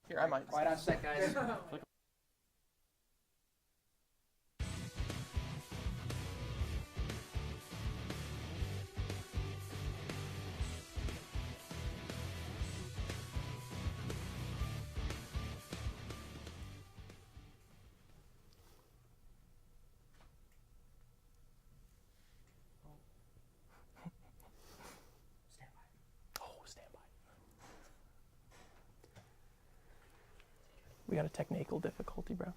Here, I might. Quiet on set, guys. Oh, stand by. We got a technical difficulty, bro.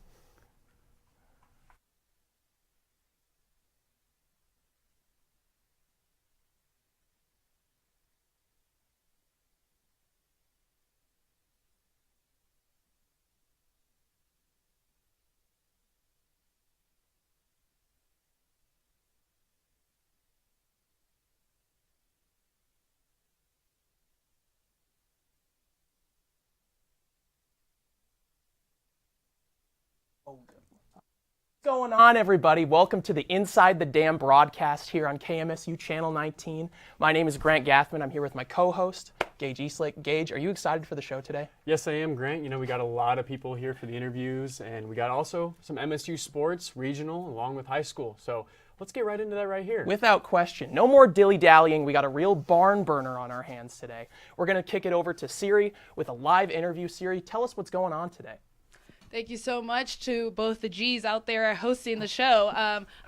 What's going on, everybody? Welcome to the Inside the Dam broadcast here on KMSU Channel 19. My name is Grant Gathman. I'm here with my co-host, Gage Eastlake. Gage, are you excited for the show today? Yes, I am, Grant. You know, we got a lot of people here for the interviews, and we got also some MSU sports, regional, along with high school. So let's get right into that right here. Without question. No more dilly-dallying. We got a real barn burner on our hands today. We're going to kick it over to Siri with a live interview. Siri, tell us what's going on today. Thank you so much to both the G's out there hosting the show.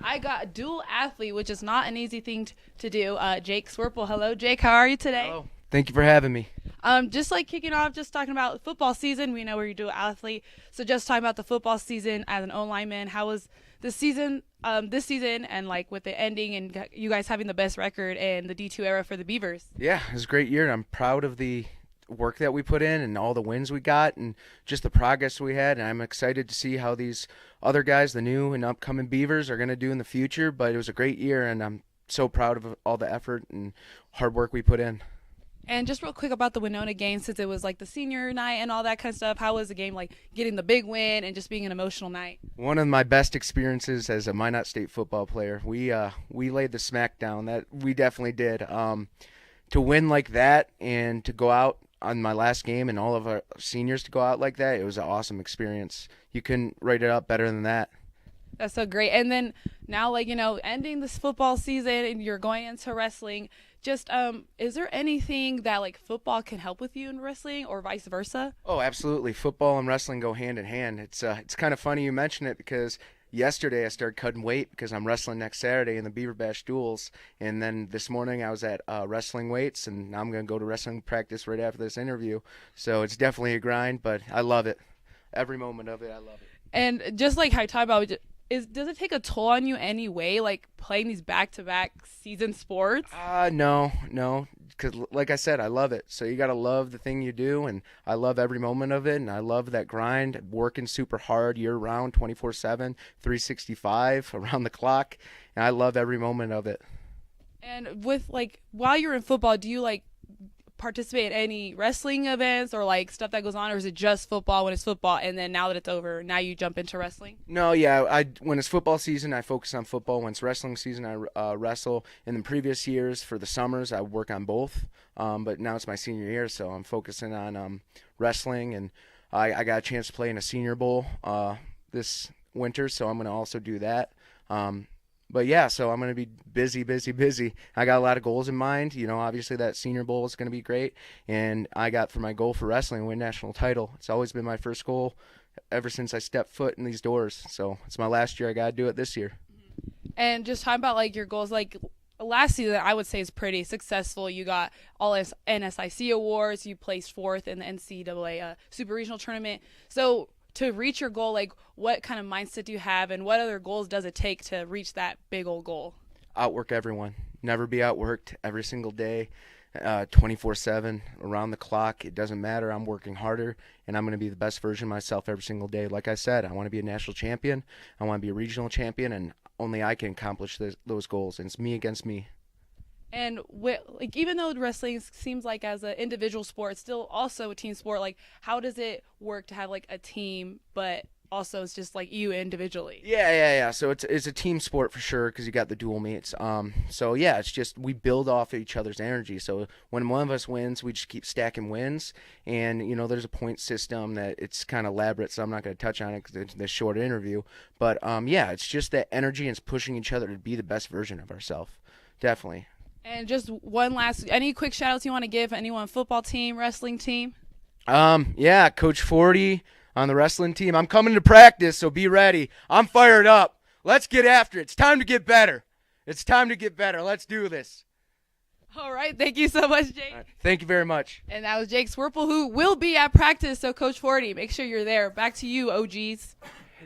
I got dual athlete, which is not an easy thing to do. Jake Swerple. Hello, Jake. How are you today? Hello. Thank you for having me. Just like kicking off, just talking about football season. We know where you do athlete. So just talking about the football season as an O-lineman. How was the season, and like with the ending and you guys having the best record in the D2 era for the Beavers? Yeah, it was a great year. I'm proud of the work that we put in and all the wins we got and just the progress we had. And I'm excited to see how these other guys, the new and upcoming Beavers, are going to do in the future. But it was a great year, and I'm so proud of all the effort and hard work we put in. And just real quick about the Winona game, since it was like the senior night and all that kind of stuff, how was the game, like getting the big win and just being an emotional night? One of my best experiences as a Minot State football player. We laid the smack down. That we definitely did. To win like that and to go out on my last game and all of our seniors to go out like that, it was an awesome experience. You couldn't write it up better than that. That's so great. And then now, like, you know, ending this football season and you're going into wrestling, just is there anything that like football can help with you in wrestling or vice versa? Oh, absolutely. Football and wrestling go hand in hand. It's kind of funny you mention it because yesterday I started cutting weight because I'm wrestling next Saturday in the Beaver Bash duels. And then this morning I was at wrestling weights, and now I'm going to go to wrestling practice right after this interview. So it's definitely a grind, but I love it. Every moment of it, I love it. And just like how you talk about, does it take a toll on you anyway, like playing these back-to-back season sports? No, because like I said, I love it. So you got to love the thing you do, and I love every moment of it, and I love that grind, working super hard year-round, 24/7, 365, around the clock, and I love every moment of it. And with, like, while you're in football, do you, like, participate in any wrestling events or, like, stuff that goes on, or is it just football when it's football, and then now that it's over, now you jump into wrestling? No, yeah, when it's football season, I focus on football. When it's wrestling season, I wrestle. In the previous years, for the summers, I work on both. But now it's my senior year, so I'm focusing on wrestling, and I got a chance to play in a Senior Bowl this winter, so I'm going to also do that. But yeah, so I'm going to be busy. I got a lot of goals in mind. You know, obviously that Senior Bowl is going to be great. And I got for my goal for wrestling, win national title. It's always been my first goal ever since I stepped foot in these doors. So it's my last year. I got to do it this year. And just talking about, like, your goals, like, last season I would say is pretty successful. You got all NSIC awards. You placed 4th in the NCAA Super Regional Tournament. So to reach your goal, like, what kind of mindset do you have, and what other goals does it take to reach that big old goal? Outwork everyone. Never be outworked every single day, 24/7, around the clock. It doesn't matter. I'm working harder, and I'm going to be the best version of myself every single day. Like I said, I want to be a national champion. I want to be a regional champion, and only I can accomplish those goals. And it's me against me. And like, even though wrestling seems like as an individual sport, it's still also a team sport. Like, how does it work to have like a team, but also it's just like you individually. Yeah. So it's a team sport for sure because you got the dual mates. So yeah, it's just we build off each other's energy. So when one of us wins, we just keep stacking wins. And there's a point system that it's kind of elaborate, so I'm not going to touch on it because it's this short interview. But yeah, it's just that energy and it's pushing each other to be the best version of ourselves. Definitely. And just one last, any quick shout outs you want to give anyone, football team, wrestling team? Yeah, Coach 40 on the wrestling team. I'm coming to practice, so be ready. I'm fired up. Let's get after it. It's time to get better. Let's do this. All right. Thank you so much, Jake. Right, thank you very much. And that was Jake Swerple, who will be at practice. So, Coach 40, make sure you're there. Back to you, OGs.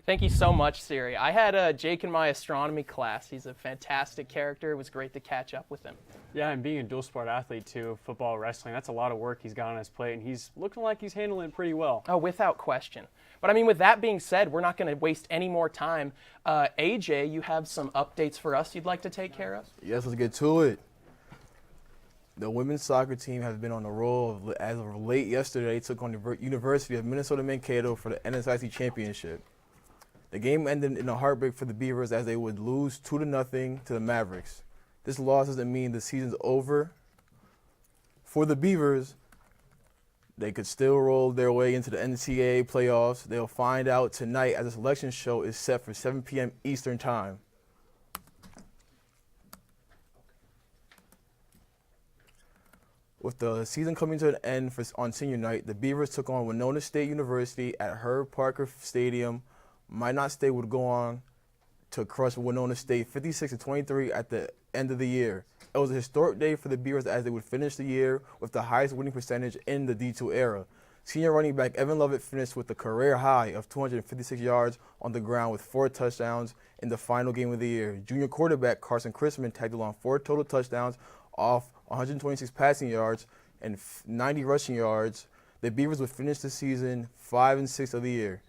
Thank you so much, Siri. I had Jake in my astronomy class. He's a fantastic character. It was great to catch up with him. Yeah, and being a dual sport athlete too, football, wrestling, that's a lot of work he's got on his plate, and he's looking like he's handling it pretty well. Oh, without question. But I mean, with that being said, we're not going to waste any more time. AJ, you have some updates for us you'd like to take care of? Yes, let's get to it. The women's soccer team has been on the roll. As of late yesterday, they took on the University of Minnesota Mankato for the NSIC championship. The game ended in a heartbreak for the Beavers as they would lose 2-0 to the Mavericks. This loss doesn't mean the season's over. For the Beavers, they could still roll their way into the NCAA playoffs. They'll find out tonight as the selection show is set for 7 p.m. Eastern Time. With the season coming to an end on senior night, the Beavers took on Winona State University at Herb Parker Stadium. Minot State would go on to crush Winona State 56-23 at the end of the year. It was a historic day for the Beavers as they would finish the year with the highest winning percentage in the D2 era. Senior running back Evan Lovett finished with a career high of 256 yards on the ground with 4 touchdowns in the final game of the year. Junior quarterback Carson Chrisman tagged along 4 total touchdowns off 126 passing yards and 90 rushing yards. The Beavers would finish the season 5-6 of the year.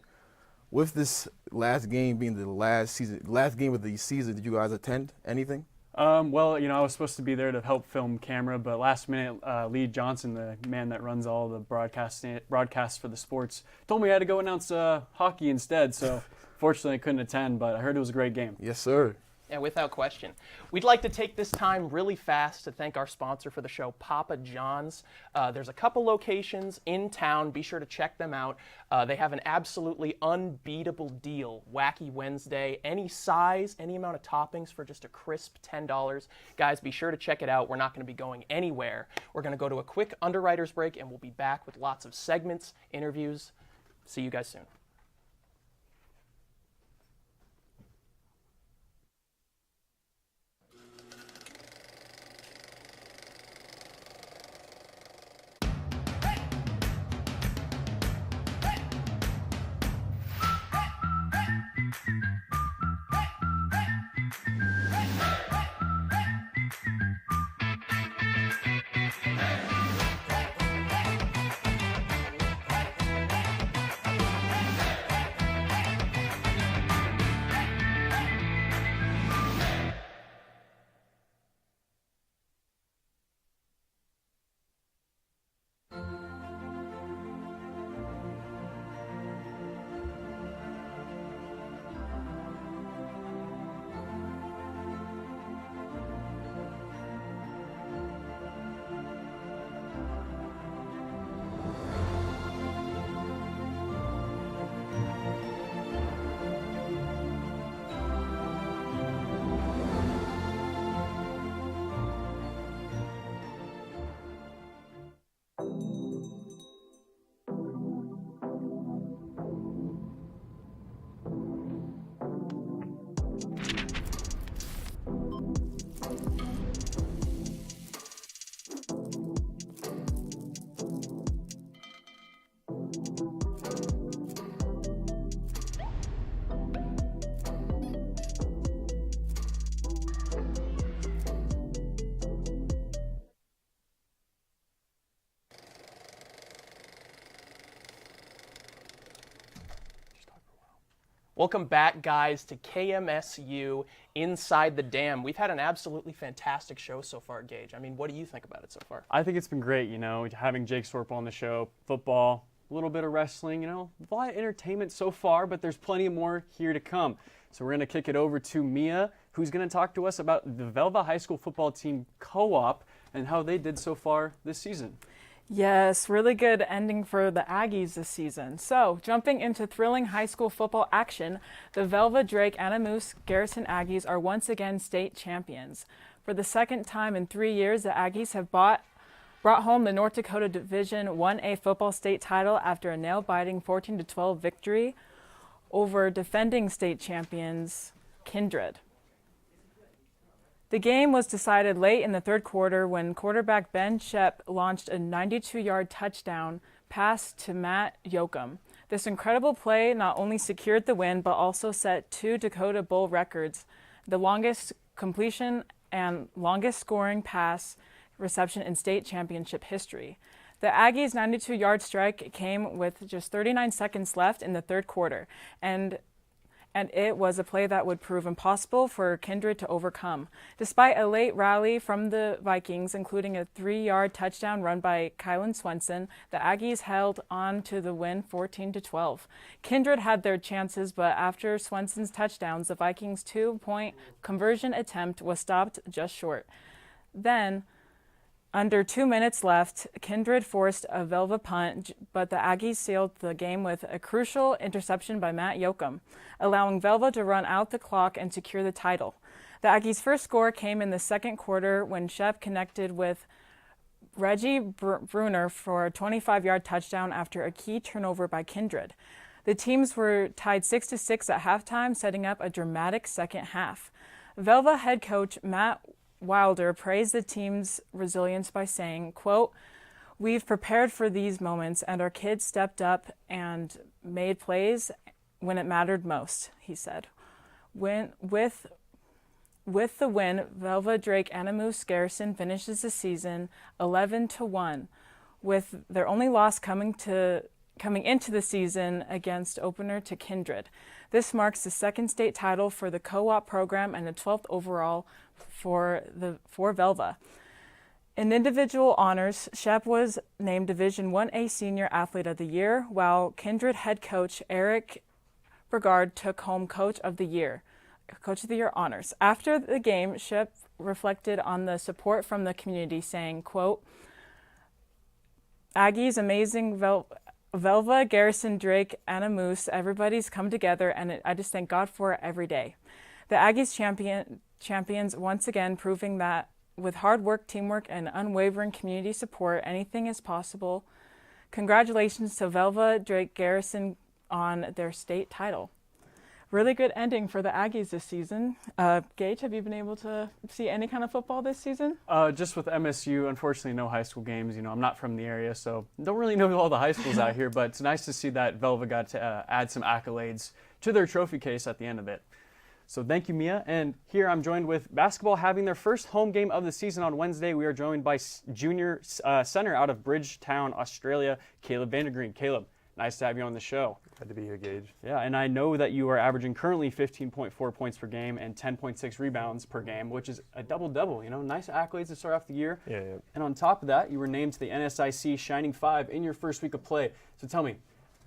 With this last game being the last game of the season, did you guys attend anything? Well, I was supposed to be there to help film camera, but last minute, Lee Johnson, the man that runs all the broadcasts for the sports, told me I had to go announce hockey instead. So, fortunately, I couldn't attend, but I heard it was a great game. Yes, sir. Yeah, without question. We'd like to take this time really fast to thank our sponsor for the show, Papa John's. There's a couple locations in town. Be sure to check them out. They have an absolutely unbeatable deal. Wacky Wednesday, any size, any amount of toppings for just a crisp $10. Guys, be sure to check it out. We're not going to be going anywhere. We're going to go to a quick underwriters break, and we'll be back with lots of segments, interviews. See you guys soon. Welcome back, guys, to KMSU Inside the Dam. We've had an absolutely fantastic show so far, Gage. I mean, what do you think about it so far? I think it's been great, having Jake Swerple on the show. Football, a little bit of wrestling, a lot of entertainment so far, but there's plenty more here to come. So we're going to kick it over to Mia, who's going to talk to us about the Velva High School football team co-op and how they did so far this season. Yes, really good ending for the Aggies this season. So, jumping into thrilling high school football action, the Velva Drake Anamoose Garrison Aggies are once again state champions. For the second time in 3 years, the Aggies have brought home the North Dakota Division 1A football state title after a nail-biting 14-12 victory over defending state champions Kindred. The game was decided late in the third quarter when quarterback Ben Shep launched a 92-yard touchdown pass to Matt Yoakum. This incredible play not only secured the win, but also set 2 Dakota Bowl records, the longest completion and longest scoring pass reception in state championship history. The Aggies' 92-yard strike came with just 39 seconds left in the third quarter, and it was a play that would prove impossible for Kindred to overcome. Despite a late rally from the Vikings, including a 3-yard touchdown run by Kylan Swenson, the Aggies held on to the win 14-12. Kindred had their chances, but after Swenson's touchdowns, the Vikings' 2-point conversion attempt was stopped just short. Then, under 2 minutes left, Kindred forced a Velva punt, but the Aggies sealed the game with a crucial interception by Matt Yoakum, allowing Velva to run out the clock and secure the title. The Aggies' first score came in the second quarter when Shep connected with Reggie Bruner for a 25-yard touchdown after a key turnover by Kindred. The teams were tied 6-6 at halftime, setting up a dramatic second half. Velva head coach Matt Wilder praised the team's resilience by saying, quote, "We've prepared for these moments and our kids stepped up and made plays when it mattered most," he said. With the win, Velva Drake Anamoose Garrison finishes the season 11-1, with their only loss coming into the season against opener to Kindred. This marks the second state title for the co-op program and the 12th overall for Velva. In individual honors, Shep was named Division 1A Senior Athlete of the Year, while Kindred head coach Eric Brigard took home Coach of the Year honors. After the game, Shep reflected on the support from the community, saying, quote, "Aggies, amazing Velva, Garrison, Drake, Anamoose, everybody's come together, and I just thank God for it every day." The Aggies champions once again proving that with hard work, teamwork, and unwavering community support, anything is possible. Congratulations to Velva Drake Garrison on their state title. Really good ending for the Aggies this season. Gage, have you been able to see any kind of football this season? Just with MSU, unfortunately, no high school games. I'm not from the area, so don't really know all the high schools out here, but it's nice to see that Velva got to add some accolades to their trophy case at the end of it. So thank you, Mia. And here I'm joined with basketball having their first home game of the season on Wednesday. We are joined by junior center out of Bridgetown, Australia, Caleb Vandergreen. Caleb, nice to have you on the show. Glad to be here, Gage. Yeah, and I know that you are averaging currently 15.4 points per game and 10.6 rebounds per game, which is a double-double. Nice accolades to start off the year. Yeah. And on top of that, you were named to the NSIC Shining Five in your first week of play. So tell me,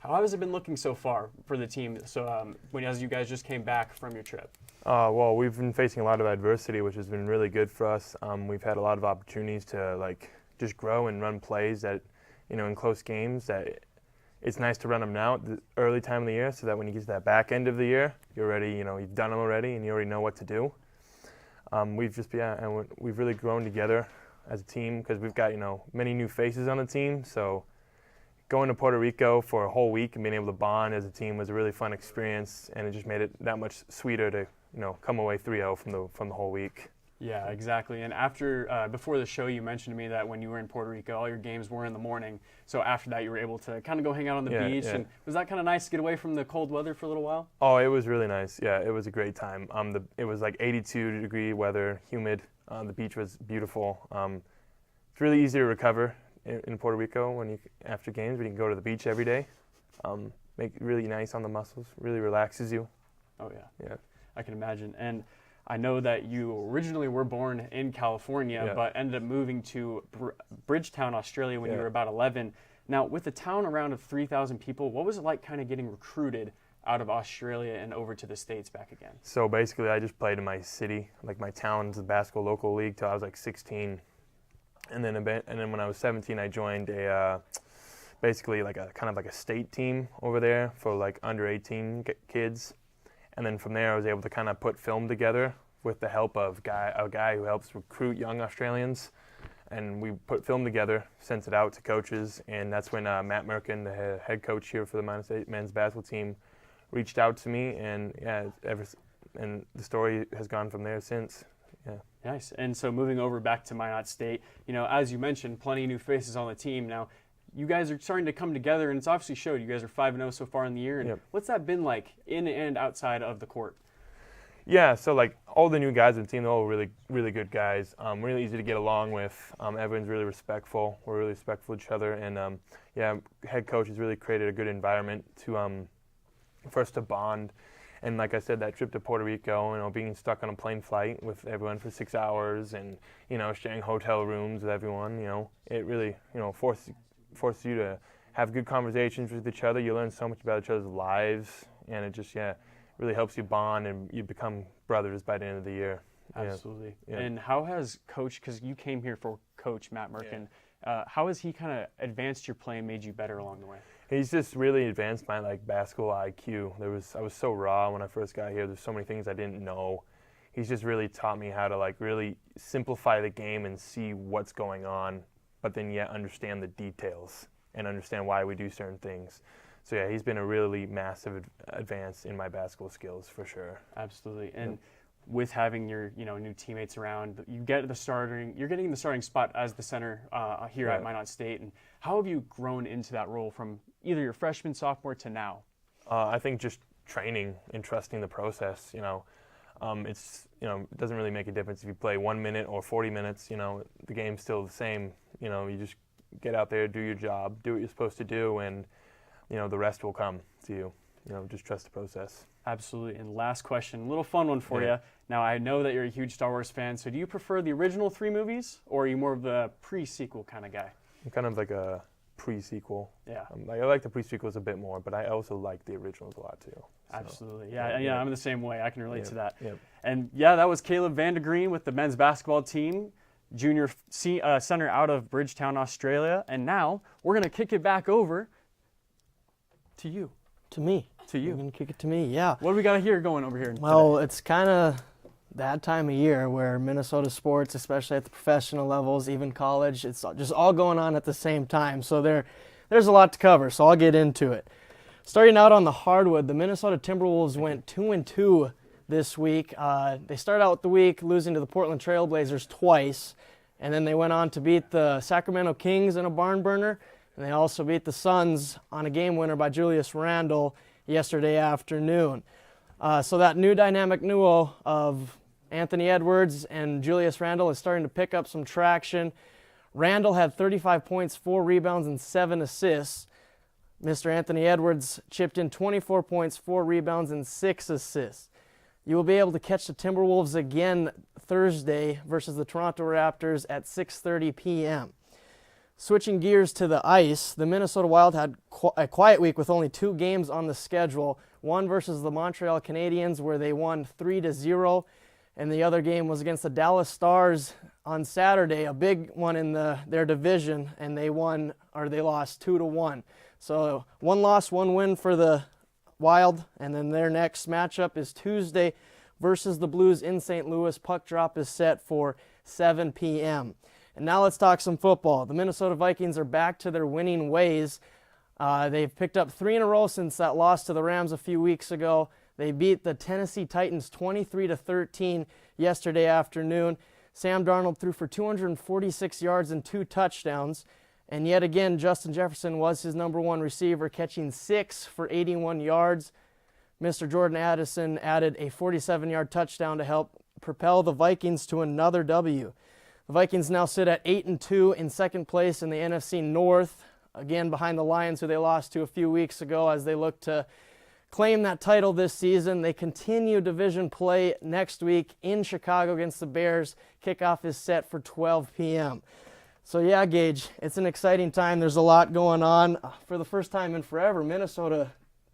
how has it been looking so far for the team? So as you guys just came back from your trip. Well, we've been facing a lot of adversity, which has been really good for us. We've had a lot of opportunities to just grow and run plays that, in close games that it's nice to run them now at the early time of the year so that when you get to that back end of the year, you're ready, you've done them already and you already know what to do. We've really grown together as a team because we've got, many new faces on the team. So going to Puerto Rico for a whole week and being able to bond as a team was a really fun experience, and it just made it that much sweeter to, come away 3-0 from the whole week. Yeah, exactly. And before the show, you mentioned to me that when you were in Puerto Rico, all your games were in the morning. So after that, you were able to kind of go hang out on the beach. Yeah. And was that kind of nice to get away from the cold weather for a little while? Oh, it was really nice. Yeah, it was a great time. It was 82-degree weather, humid. The beach was beautiful. It's really easy to recover in Puerto Rico after games. We can go to the beach every day. Make it really nice on the muscles. Really relaxes you. Oh yeah. Yeah. I can imagine. And I know that you originally were born in California, Yeah. but ended up moving to Bridgetown, Australia when you were about 11. Now, with a town around of 3,000 people, what was it like kind of getting recruited out of Australia and over to the States back again? So basically, I just played in my city, like my town's basketball local league, till I was like 16, and then when I was 17, I joined a basically like a kind of like a state team over there for like under 18 kids, and then from there I was able to kind of put film together with the help of a guy who helps recruit young Australians, and we put film together, sent it out to coaches, and that's when Matt Merkin, the head coach here for the Minot State men's basketball team, reached out to me, and and the story has gone from there since. Yeah. Nice. And so moving over back to Minot State, as you mentioned, plenty of new faces on the team. Now, you guys are starting to come together, and it's obviously showed. You guys are 5-0 so far in the year. And Yep. What's that been like in and outside of the court? Yeah, so like all the new guys on the team, they're all really, really good guys. Really easy to get along with. Everyone's really respectful. We're really respectful of each other, and head coach has really created a good environment to for us to bond. And like I said, that trip to Puerto Rico, being stuck on a plane flight with everyone for 6 hours, and sharing hotel rooms with everyone, it really forces you to have good conversations with each other. You learn so much about each other's lives, and it just really helps you bond, and you become brothers by the end of the year. Absolutely. Yeah. And how has Coach, because you came here for Coach Matt Merkin, how has he kind of advanced your play and made you better along the way? He's just really advanced my basketball IQ. I was so raw when I first got here. There's so many things I didn't know. He's just really taught me how to really simplify the game and see what's going on, but then yet understand the details and understand why we do certain things. So yeah, he's been a really massive advance in my basketball skills for sure. Absolutely. And with having your new teammates around, you're getting the starting spot as the center here at Minot State. And how have you grown into that role from either your freshman, sophomore to now? I think just training and trusting the process. It doesn't really make a difference if you play 1 minute or 40 minutes. The game's still the same. You just get out there, do your job, do what you're supposed to do, and the rest will come to you. Just trust the process. Absolutely. And last question, a little fun one for you. Now, I know that you're a huge Star Wars fan, so do you prefer the original 3 movies, or are you more of the pre-sequel kind of guy? I'm kind of like a pre-sequel. Yeah. I like the pre-sequels a bit more, but I also like the originals a lot too. So, Absolutely. Yeah, I'm the same way. I can relate to that. Yep. And that was Caleb Vandergreen with the men's basketball team, junior center out of Bridgetown, Australia. And now we're going to kick it back over to you. To me. To you. You're going to kick it to me, yeah. What do we got here going over here Well, today? it's kind of that time of year where Minnesota sports, especially at the professional levels, even college, it's just all going on at the same time. So there's a lot to cover, so I'll get into it. Starting out on the hardwood, the Minnesota Timberwolves went 2-2 this week. They started out the week losing to the Portland Trailblazers twice, and then they went on to beat the Sacramento Kings in a barn burner, and they also beat the Suns on a game winner by Julius Randle yesterday afternoon. So that new dynamic duo of Anthony Edwards and Julius Randle is starting to pick up some traction. Randle had 35 points, 4 rebounds, and 7 assists. Mr. Anthony Edwards chipped in 24 points, 4 rebounds, and 6 assists. You will be able to catch the Timberwolves again Thursday versus the Toronto Raptors at 6:30 p.m. Switching gears to the ice, the Minnesota Wild had a quiet week with only 2 games on the schedule. One versus the Montreal Canadiens, where they won 3-0, and the other game was against the Dallas Stars on Saturday, a big one in their division, and they lost 2-1. So 1 loss, 1 win for the Wild, and then their next matchup is Tuesday versus the Blues in St. Louis. Puck drop is set for 7 p.m. And now let's talk some football. The Minnesota Vikings are back to their winning ways. They've picked up 3 in a row since that loss to the Rams a few weeks ago. They beat the Tennessee Titans 23-13 yesterday afternoon. Sam Darnold threw for 246 yards and 2 touchdowns. And yet again, Justin Jefferson was his number 1 receiver, catching 6 for 81 yards. Mr. Jordan Addison added a 47-yard touchdown to help propel the Vikings to another W. The Vikings now sit at 8-2 in second place in the NFC North, again behind the Lions, who they lost to a few weeks ago, as they look to claim that title this season. They continue division play next week in Chicago against the Bears. Kickoff is set for 12 p.m. So yeah, Gage, it's an exciting time. There's a lot going on. For the first time in forever, Minnesota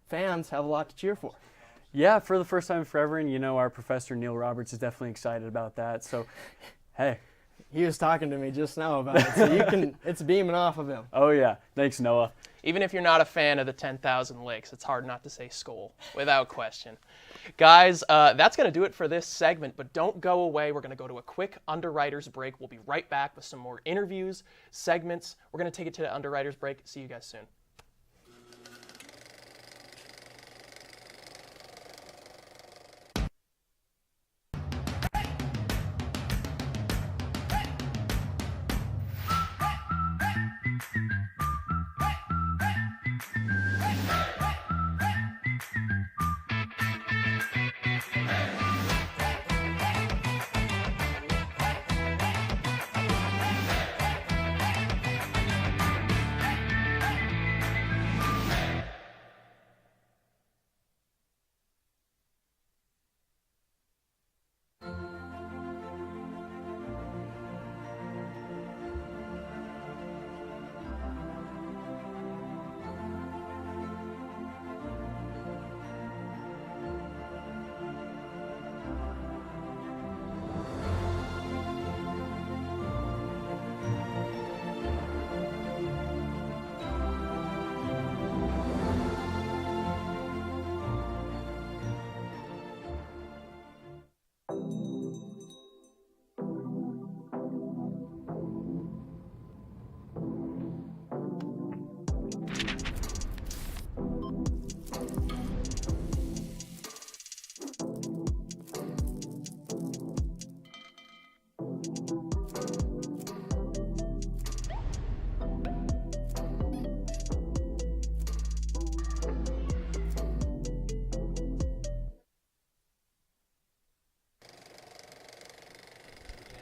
fans have a lot to cheer for. Yeah, for the first time forever, and our professor Neil Roberts is definitely excited about that. So, hey. He was talking to me just now about it, so it's beaming off of him. Oh yeah, thanks Noah. Even if you're not a fan of the 10,000 Lakes, it's hard not to say Skol, without question. Guys, that's going to do it for this segment, but don't go away. We're going to go to a quick Underwriters break. We'll be right back with some more interviews, segments. We're going to take it to the Underwriters break. See you guys soon.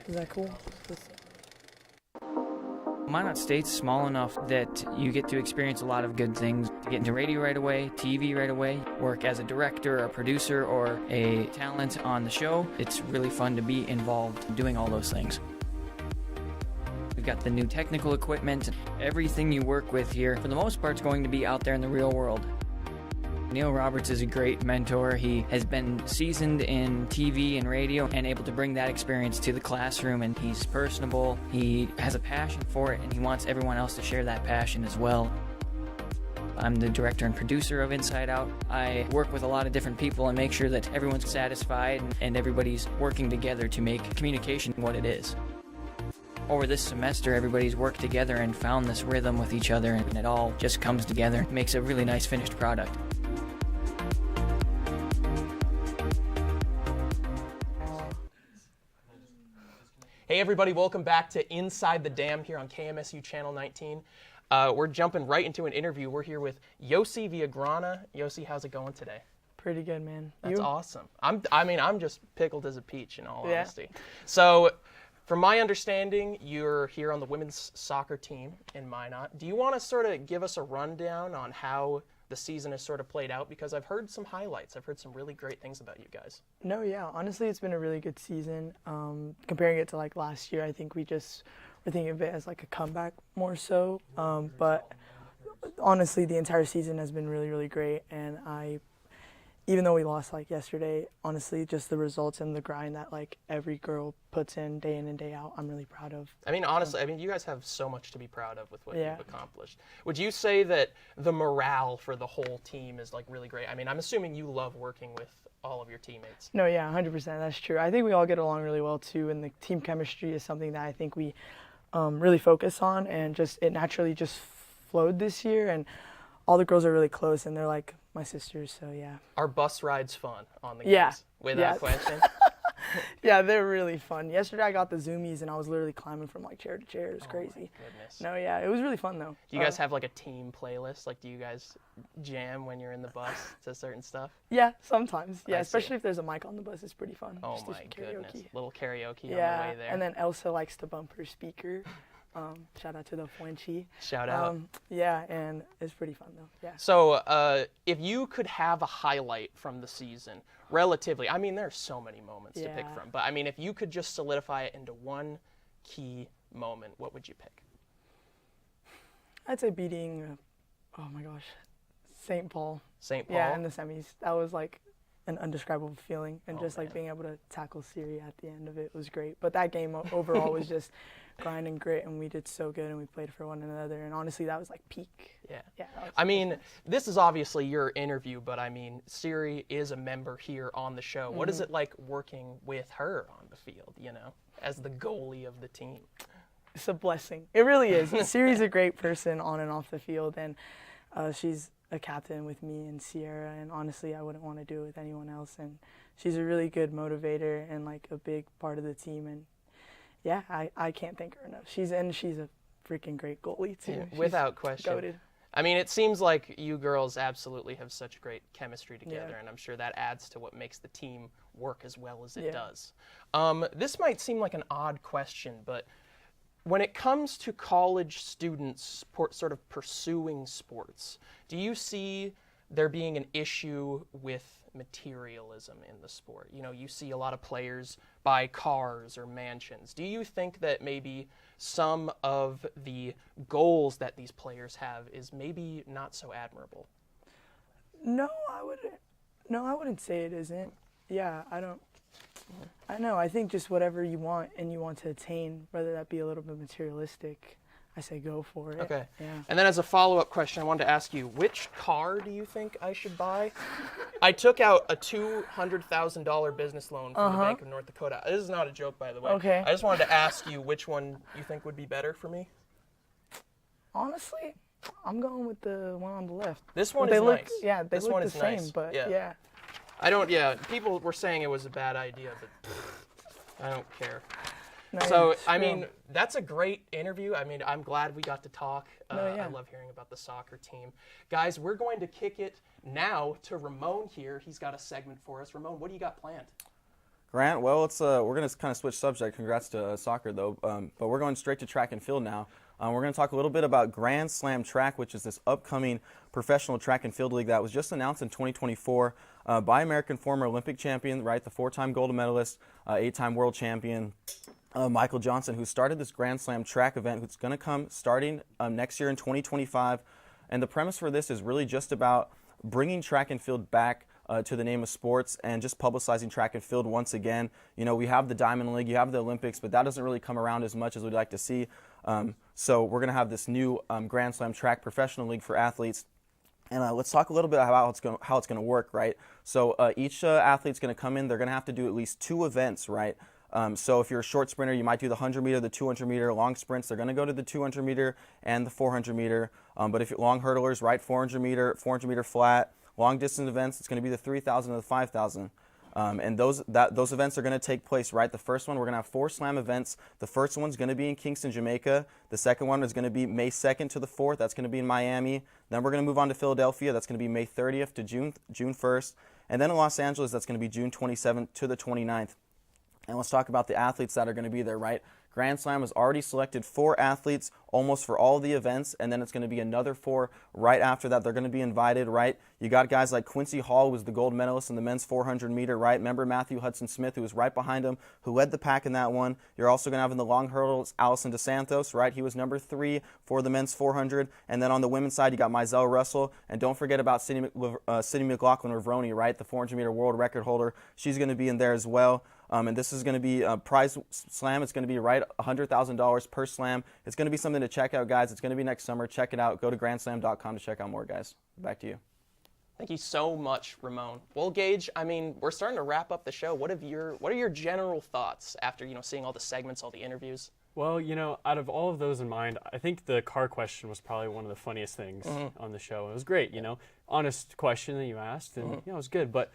Is that cool? Minot State's small enough that you get to experience a lot of good things. To get into radio right away, TV right away, work as a director, a producer, or a talent on the show. It's really fun to be involved doing all those things. We've got the new technical equipment. Everything you work with here, for the most part, is going to be out there in the real world. Neil Roberts is a great mentor. He has been seasoned in TV and radio and able to bring that experience to the classroom, and he's personable. He has a passion for it, and he wants everyone else to share that passion as well. I'm the director and producer of Inside Out. I work with a lot of different people and make sure that everyone's satisfied and everybody's working together to make communication what it is. Over this semester, everybody's worked together and found this rhythm with each other, and it all just comes together and makes a really nice finished product. Hey everybody, welcome back to Inside the Dam here on KMSU Channel 19. We're jumping right into an interview. We're here with Yossi Villagrana. Yossi, how's it going today? Pretty good, man. That's You? awesome. I'm just pickled as a peach in all honesty. So, from my understanding, you're here on the women's soccer team in Minot. Do you want to sort of give us a rundown on how the season has sort of played out? Because I've heard some highlights. I've heard some really great things about you guys. No, yeah. Honestly, it's been a really good season. Comparing it to like last year, I think we're thinking of it as like a comeback more so. But honestly, the entire season has been really, really great. And even though we lost like yesterday, honestly, just the results and the grind that like every girl puts in and day out, I'm really proud of. I mean, honestly, you guys have so much to be proud of with what Yeah. you've accomplished. Would you say that the morale for the whole team is like really great? I mean, I'm assuming you love working with all of your teammates. No, yeah, 100%. That's true. I think we all get along really well too, and the team chemistry is something that I think we really focus on, and it naturally just flowed this year, and all the girls are really close, and they're like my sisters, so yeah. Are bus rides fun on the games? Yeah. Without Yeah. question. Yeah, they're really fun. Yesterday I got the Zoomies, and I was literally climbing from like chair to chair. It was crazy. Oh my goodness. No, yeah, it was really fun though. Do you guys have like a team playlist? Like, do you guys jam when you're in the bus to certain stuff? Yeah, sometimes. Yeah, I see. especially if there's a mic on the bus, it's pretty fun. Oh Just do my some goodness. karaoke. Little karaoke Yeah, on the way there. and then Elsa likes to bump her speaker. Shout out to the Fuenchi. Shout out. Yeah, and it's pretty fun though. Yeah. So, if you could have a highlight from the season, relatively, I mean, there's so many moments to pick Yeah. from, but I mean, if you could just solidify it into one key moment, what would you pick? I'd say beating, oh my gosh, St. Paul. St. Paul? Yeah, in the semis. That was like an indescribable feeling. And Oh, just like man. being able to tackle Siri at the end of it was great. But that game overall was just grind and grit, and we did so good, and we played for one another. And honestly, that was like peak. Yeah. Yeah. that was I mean, this is obviously your interview, but I mean, Siri is a member here on the show. What is it like working with her on the field, you know, as the goalie of the team? It's a blessing. It really is. Siri's a great person on and off the field, and she's a captain with me and Sierra, and honestly, I wouldn't want to do it with anyone else. And she's a really good motivator and like a big part of the team. And yeah, I can't thank her enough. She's a freaking great goalie too. Yeah, She's without question. goated. I mean, it seems like you girls absolutely have such great chemistry together, Yeah. and I'm sure that adds to what makes the team work as well as it Yeah. does. This might seem like an odd question, but when it comes to college students sort of pursuing sports, do you see there being an issue with materialism in the sport? You know, you see a lot of players buy cars or mansions. Do you think that maybe some of the goals that these players have is maybe not so admirable? No, I wouldn't. No, I wouldn't say it isn't. Yeah, I don't. I know. I think just whatever you want and you want to attain, whether that be a little bit materialistic, I say go for it. Okay. Yeah. And then as a follow-up question, I wanted to ask you, which car do you think I should buy? I took out a $200,000 business loan from the Bank of North Dakota. This is not a joke, by the way. Okay. I just wanted to ask you which one you think would be better for me. Honestly, I'm going with the one on the left. This one They is look, nice. yeah, they This look one the is same, nice. but Yeah. yeah. People were saying it was a bad idea, but I don't care. No, So, yeah, I screw 'em. mean, that's a great interview. I mean, I'm glad we got to talk. No, yeah. I love hearing about the soccer team. Guys, we're going to kick it now to Ramon here. He's got a segment for us. Ramon, what do you got planned? Grant, well, it's we're going to kind of switch subject. Congrats to soccer, though. But we're going straight to track and field now. We're going to talk a little bit about Grand Slam Track, which is this upcoming professional track and field league that was just announced in 2024 by American former Olympic champion, right, the 4-time gold medalist, 8-time world champion, Michael Johnson, who started this Grand Slam Track event, who's going to come starting next year in 2025. And the premise for this is really just about bringing track and field back to the name of sports and just publicizing track and field once again. You know, we have the Diamond League, you have the Olympics, but that doesn't really come around as much as we'd like to see. So we're going to have this new Grand Slam Track Professional League for athletes. And let's talk a little bit about how it's going to work, right? So each athlete's going to come in. They're going to have to do at least 2 events, right? So if you're a short sprinter, you might do the 100-meter, the 200-meter. Long sprints, they're going to go to the 200-meter and the 400-meter. But if you're long hurdlers, right, 400-meter flat. Long distance events, it's going to be the 3,000 and the 5,000. And those events are going to take place, right? The first one, we're going to have 4 slam events. The first one's going to be in Kingston, Jamaica. The second one is going to be May 2nd to the 4th. That's going to be in Miami. Then we're going to move on to Philadelphia. That's going to be May 30th to June 1st. And then in Los Angeles, that's going to be June 27th to the 29th. And let's talk about the athletes that are going to be there, right? Grand Slam has already selected 4 athletes almost for all of the events, and then it's going to be another 4 right after that. They're going to be invited, right? You got guys like Quincy Hall, who was the gold medalist in the men's 400-meter, right? Remember Matthew Hudson-Smith, who was right behind him, who led the pack in that one. You're also going to have in the long hurdles Allison DeSantos, right? He was number 3 for the men's 400. And then on the women's side, you got Mizell Russell. And don't forget about Sydney McLaughlin-Ravroni, right? The 400-meter world record holder. She's going to be in there as well. And this is going to be a prize slam. It's going to be right $100,000 per slam. It's going to be something to check out, guys. It's going to be next summer. Check it out. Go to grandslam.com to check out more, guys. Back to you. Thank you so much, Ramon. Well, Gage, I mean, we're starting to wrap up the show. What are your general thoughts after, seeing all the segments, all the interviews? Well, out of all of those in mind, I think the car question was probably one of the funniest things on the show. It was great, honest question that you asked, and it was good. But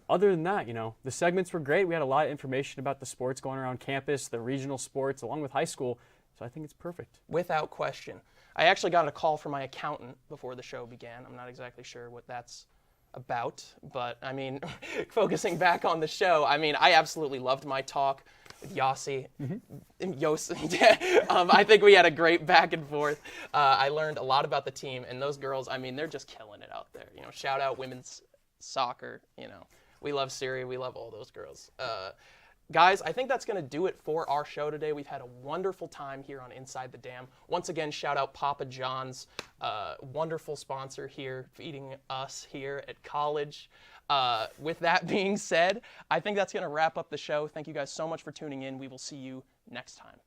other than that, the segments were great. We had a lot of information about the sports going around campus, the regional sports, along with high school. So I think it's perfect. Without question. I actually got a call from my accountant before the show began. I'm not exactly sure what that's about, but I mean, focusing back on the show, I mean, I absolutely loved my talk with Yossi. I think we had a great back and forth. I learned a lot about the team, and those girls, I mean, they're just killing it out there. Shout out women's soccer. We love Siri. We love all those girls. Guys, I think that's going to do it for our show today. We've had a wonderful time here on Inside the Dam. Once again, shout out Papa John's, wonderful sponsor here, feeding us here at college. With that being said, I think that's going to wrap up the show. Thank you guys so much for tuning in. We will see you next time.